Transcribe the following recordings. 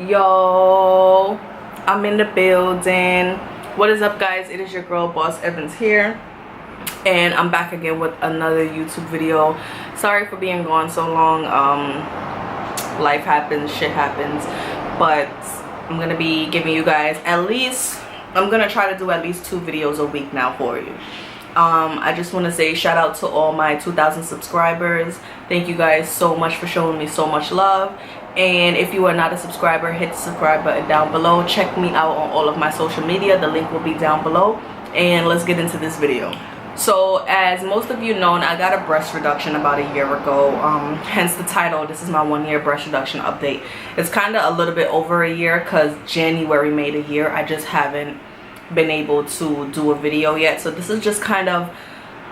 Yo, I'm in the building. What is up, guys? It is your girl Boss Evans here, and I'm back again with another YouTube video. Sorry for being gone so long. Life happens, shit happens, but I'm gonna be giving you guys I'm gonna try to do at least 2 videos a week now for you. I just want to say shout out to all my 2,000 subscribers. Thank you guys so much for showing me so much love. And if you are not a subscriber, hit the subscribe button down below. Check me out on all of my social media. The link will be down below. And let's get into this video. So as most of you know, I got a breast reduction about a year ago, hence the title. This is my 1-year breast reduction update. It's kind of a little bit over a year because January made a year. I just haven't been able to do a video yet, so this is just kind of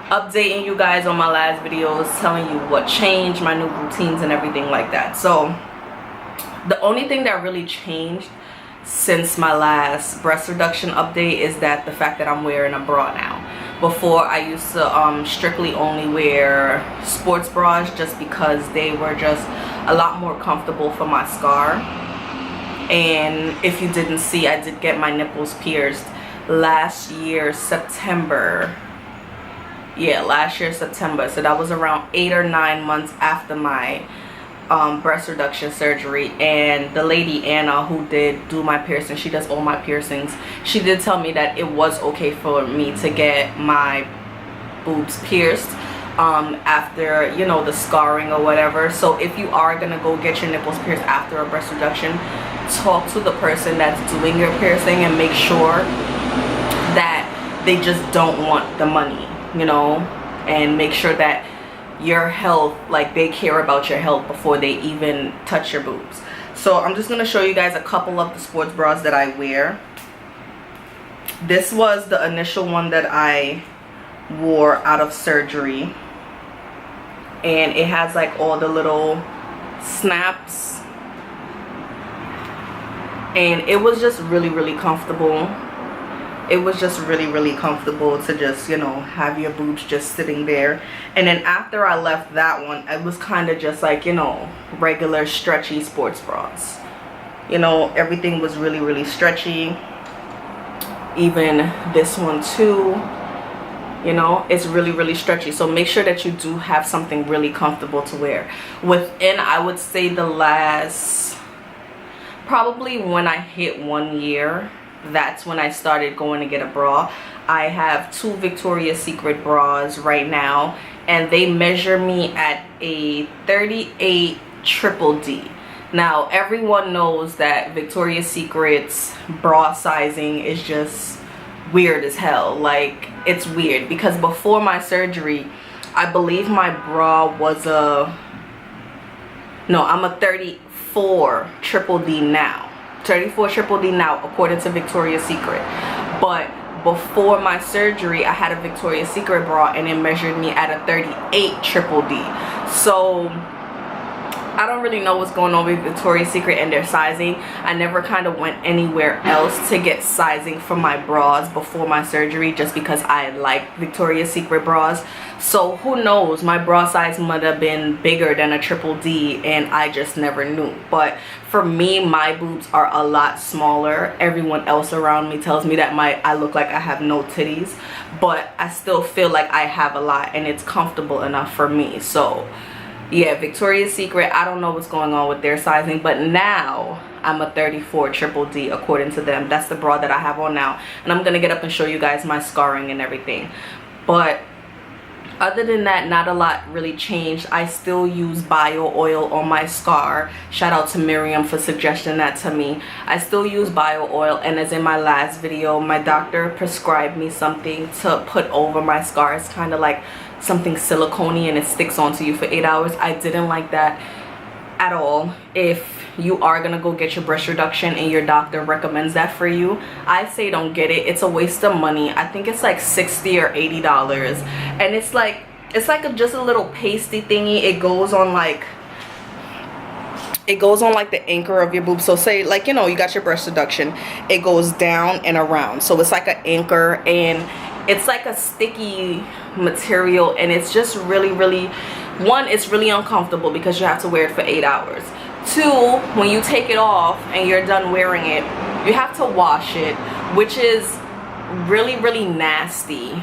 updating you guys on my last videos, telling you what changed, my new routines and everything like that. So the only thing that really changed since my last breast reduction update is that the fact that I'm wearing a bra now. Before, I used to strictly only wear sports bras just because they were just a lot more comfortable for my scar. And if you didn't see, I did get my nipples pierced last year September. Yeah, last year September. So that was around 8 or 9 months after my breast reduction surgery. And the lady Anna, who did do my piercing, she does all my piercings, she did tell me that it was okay for me to get my boobs pierced after, you know, the scarring or whatever. So if you are gonna go get your nipples pierced after a breast reduction, talk to the person that's doing your piercing and make sure that they just don't want the money, you know, and make sure that your health, like they care about your health before they even touch your boobs. So I'm just going to show you guys a couple of the sports bras that I wear. This was the initial one that I wore out of surgery, and it has like all the little snaps, and it was just really comfortable. It was just really comfortable to just, you know, have your boobs just sitting there. And then after I left that one, it was kind of just like, you know, regular stretchy sports bras. You know, everything was really stretchy. Even this one too, you know, it's really stretchy. So make sure that you do have something really comfortable to wear. Within, I would say, the last, probably when I hit 1 year, that's when I started going to get a bra. I have 2 Victoria's Secret bras right now, and they measure me at a 38 triple D. Now everyone knows that Victoria's Secret's bra sizing is just weird as hell. Like, it's weird because before my surgery, I believe my bra was I'm a 34 triple D now. 34 triple D now according to Victoria's Secret. But before my surgery, I had a Victoria's Secret bra and it measured me at a 38 triple D. So I don't really know what's going on with Victoria's Secret and their sizing. I never kind of went anywhere else to get sizing for my bras before my surgery just because I like Victoria's Secret bras. So who knows, my bra size might have been bigger than a triple D and I just never knew. But for me, my boobs are a lot smaller. Everyone else around me tells me that I look like I have no titties, but I still feel like I have a lot and it's comfortable enough for me. So yeah, Victoria's Secret, I don't know what's going on with their sizing, but now I'm a 34 triple D according to them. That's the bra that I have on now, and I'm gonna get up and show you guys my scarring and everything. But other than that, not a lot really changed. I still use bio oil on my scar. Shout out to Miriam for suggesting that to me. I still use bio oil, and as in my last video, my doctor prescribed me something to put over my scar. It's kind of like something silicone-y and it sticks onto you for 8 hours. I didn't like that at all. If you are gonna go get your breast reduction and your doctor recommends that for you, I say don't get it. It's a waste of money. I think it's like $60 or $80, and it's like just a little pasty thingy. It goes on like the anchor of your boob. So say, like, you know, you got your breast reduction, it goes down and around, so it's like an anchor, and it's like a sticky material, and it's just really, one, it's really uncomfortable because you have to wear it for 8 hours. Two, when you take it off and you're done wearing it, you have to wash it, which is really, really nasty.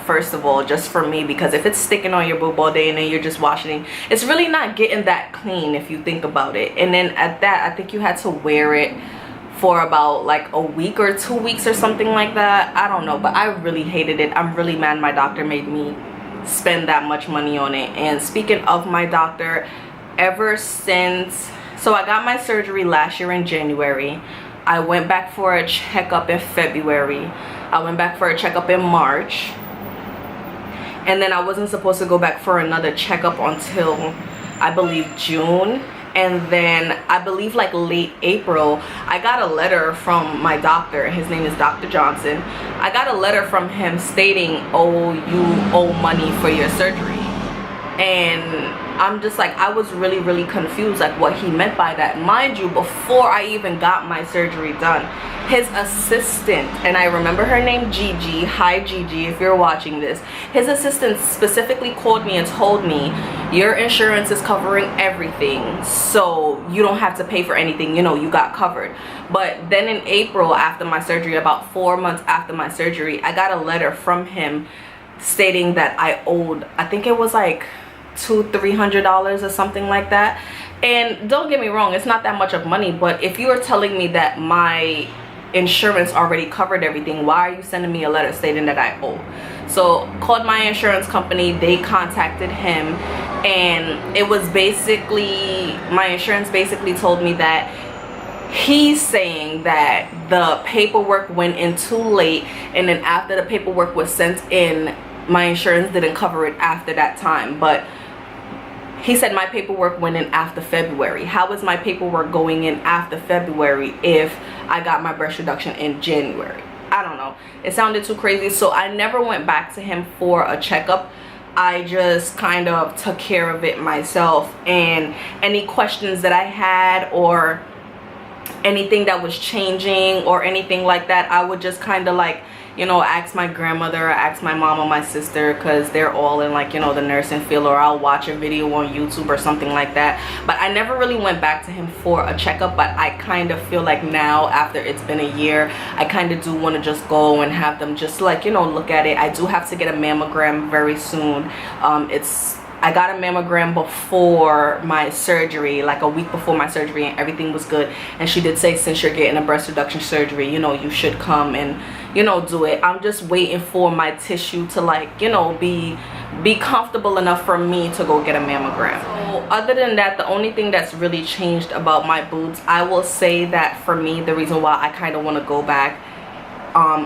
First of all, just for me, because if it's sticking on your boob all day and then you're just washing it, it's really not getting that clean if you think about it. And then at that, I think you had to wear it for about like a week or 2 weeks or something like that. I don't know, but I really hated it. I'm really mad my doctor made me spend that much money on it. And speaking of my doctor, ever since, so I got my surgery last year in January. I went back for a checkup in February. I went back for a checkup in March. And then I wasn't supposed to go back for another checkup until I believe June. And then I believe like late April, I got a letter from my doctor. His name is Dr. Johnson. I got a letter from him stating, oh, you owe money for your surgery. And I'm just like, I was really, really confused like what he meant by that. Mind you, before I even got my surgery done, his assistant, and I remember her name, Gigi. Hi Gigi, if you're watching this. His assistant specifically called me and told me, your insurance is covering everything, so you don't have to pay for anything, you know, you got covered. But then in April, after my surgery, about 4 months after my surgery, I got a letter from him stating that I owed, I think it was like $200-300 or something like that. And don't get me wrong, it's not that much of money, but if you are telling me that my insurance already covered everything, why are you sending me a letter stating that I owe? So called my insurance company, they contacted him, and it was basically, my insurance basically told me that he's saying that the paperwork went in too late, and then after the paperwork was sent in, my insurance didn't cover it after that time. But he said my paperwork went in after February. How is my paperwork going in after February if I got my breast reduction in January? I don't know. It sounded too crazy. So I never went back to him for a checkup. I just kind of took care of it myself. And any questions that I had or anything that was changing or anything like that, I would just kind of like, you know, ask my grandmother, ask my mom or my sister, because they're all in like, you know, the nursing field, or I'll watch a video on YouTube or something like that. But I never really went back to him for a checkup. But I kind of feel like now, after it's been a year, I kind of do want to just go and have them just like, you know, look at it. I do have to get a mammogram very soon. I got a mammogram before my surgery, like a week before my surgery, and everything was good. And she did say, since you're getting a breast reduction surgery, you know, you should come and, you know, do it. I'm just waiting for my tissue to like, you know, be comfortable enough for me to go get a mammogram. So other than that, the only thing that's really changed about my boobs, I will say that for me, the reason why I kind of want to go back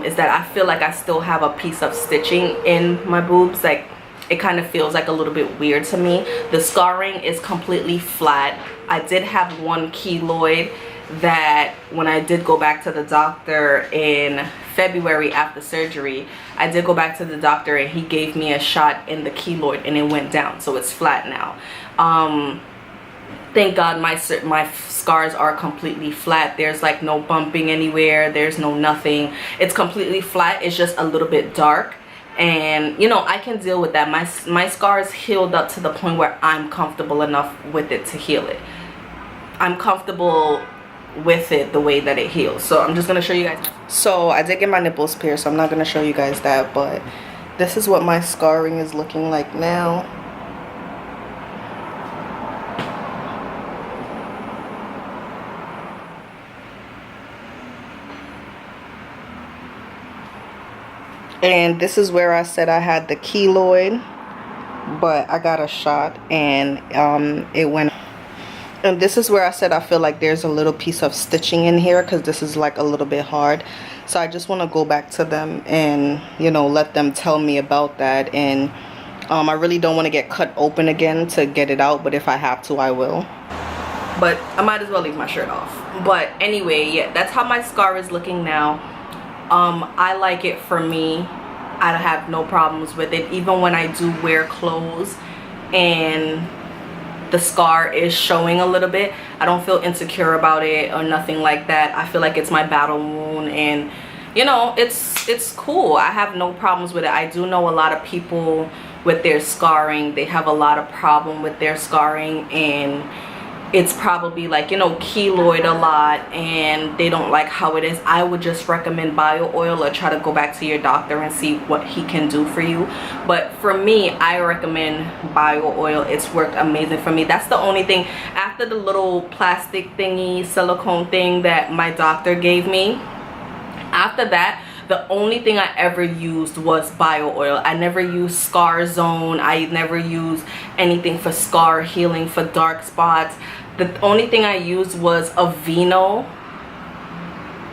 is that I feel like I still have a piece of stitching in my boobs. Like, it kind of feels like a little bit weird to me. The scarring is completely flat. I did have one keloid that when I did go back to the doctor in February after surgery, I did go back to the doctor and he gave me a shot in the keloid and it went down, so it's flat now. Thank God my scars are completely flat. There's like no bumping anywhere, there's no nothing. It's completely flat. It's just a little bit dark. And you know, I can deal with that. My scars healed up to the point where I'm comfortable enough with it to heal it. I'm comfortable with it the way that it heals. So I'm just gonna show you guys. So I did get my nipples pierced, so I'm not gonna show you guys that, but this is what my scarring is looking like now. And this is where I said I had the keloid, but I got a shot and it went. And this is where I said I feel like there's a little piece of stitching in here because this is like a little bit hard. So I just want to go back to them and, you know, let them tell me about that. And I really don't want to get cut open again to get it out, but if I have to, I will. But I might as well leave my shirt off. But anyway, yeah, that's how my scar is looking now. I like it for me. I have no problems with it, even when I do wear clothes and the scar is showing a little bit. I don't feel insecure about it or nothing like that. I feel like it's my battle wound, and you know, it's cool. I have no problems with it. I do know a lot of people with their scarring, they have a lot of problem with their scarring, and it's probably like, you know, keloid a lot, and they don't like how it is. I would just recommend bio oil, or try to go back to your doctor and see what he can do for you. But for me, I recommend bio oil. It's worked amazing for me. That's the only thing, after the little plastic thingy, silicone thing that my doctor gave me, after that, the only thing I ever used was bio oil. I never used Scar Zone. I never used anything for scar healing, for dark spots. The only thing I used was Aveeno.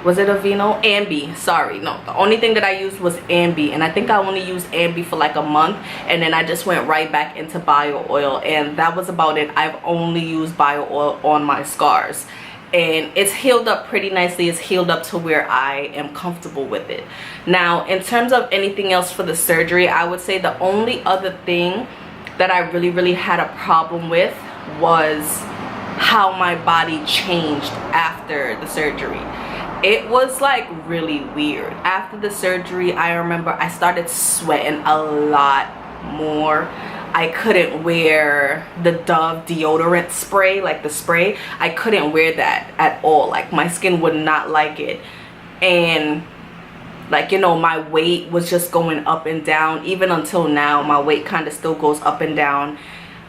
Was it Aveeno? Ambi. Sorry, no. The only thing that I used was Ambi, and I think I only used Ambi for like a month, and then I just went right back into bio oil, and that was about it. I've only used bio oil on my scars, and it's healed up pretty nicely. It's healed up to where I am comfortable with it. Now, in terms of anything else for the surgery, I would say the only other thing that I really had a problem with was how my body changed after the surgery. It was like really weird. After the surgery, I remember I started sweating a lot more. I couldn't wear the Dove deodorant spray, like the spray. I couldn't wear that at all. Like, my skin would not like it. And like, you know, my weight was just going up and down. Even until now, my weight kind of still goes up and down.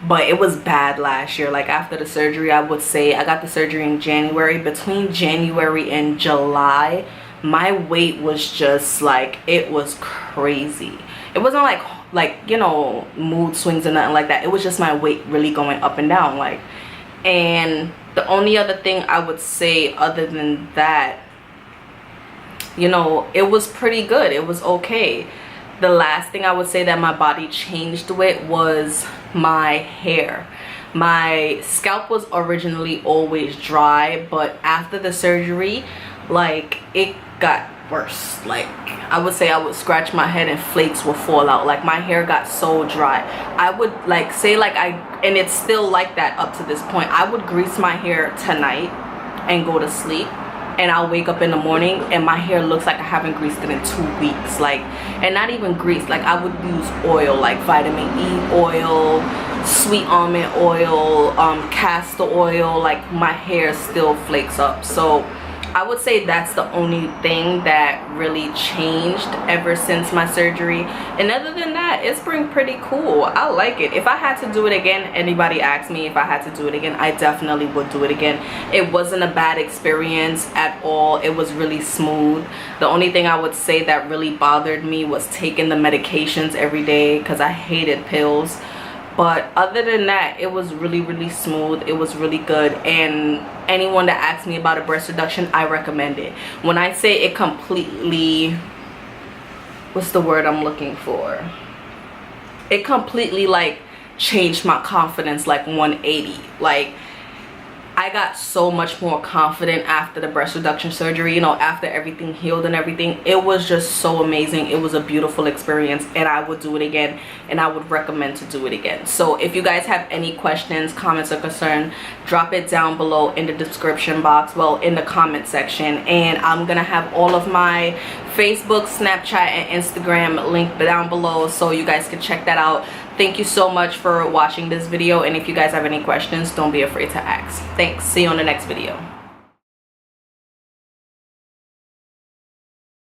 But it was bad last year. Like, after the surgery, I would say, I got the surgery in January. Between January and July, my weight was just like, it was crazy. It wasn't like, you know, mood swings or nothing like that. It was just my weight really going up and down. Like, and the only other thing I would say other than that, you know, it was pretty good. It was okay. The last thing I would say that my body changed with was my hair. My scalp was originally always dry, but after the surgery, like, it got worse. Like, I would say I would scratch my head and flakes would fall out. Like, my hair got so dry. I would like say, like, and it's still like that up to this point, I would grease my hair tonight and go to sleep, and I'll wake up in the morning and my hair looks like I haven't greased it in 2 weeks. Like, and not even grease, like, I would use oil, like vitamin E oil, sweet almond oil, castor oil. Like, my hair still flakes up. So I would say that's the only thing that really changed ever since my surgery. And other than that, it's been pretty cool. I like it. If I had to do it again, anybody asked me if I had to do it again, I definitely would do it again. It wasn't a bad experience at all. It was really smooth. The only thing I would say that really bothered me was taking the medications every day, because I hated pills. But other than that, it was really smooth. It was really good. And anyone that asks me about a breast reduction, I recommend it. When I say it completely, what's the word I'm looking for? It completely like changed my confidence like 180. Like, I got so much more confident after the breast reduction surgery, you know, after everything healed and everything. It was just so amazing. It was a beautiful experience, and I would do it again, and I would recommend to do it again. So if you guys have any questions, comments, or concern, drop it down below in the description box, well, in the comment section. And I'm gonna have all of my Facebook, Snapchat, and Instagram linked down below, so you guys can check that out. Thank you so much for watching this video, and if you guys have any questions, don't be afraid to ask. Thanks. See you on the next video.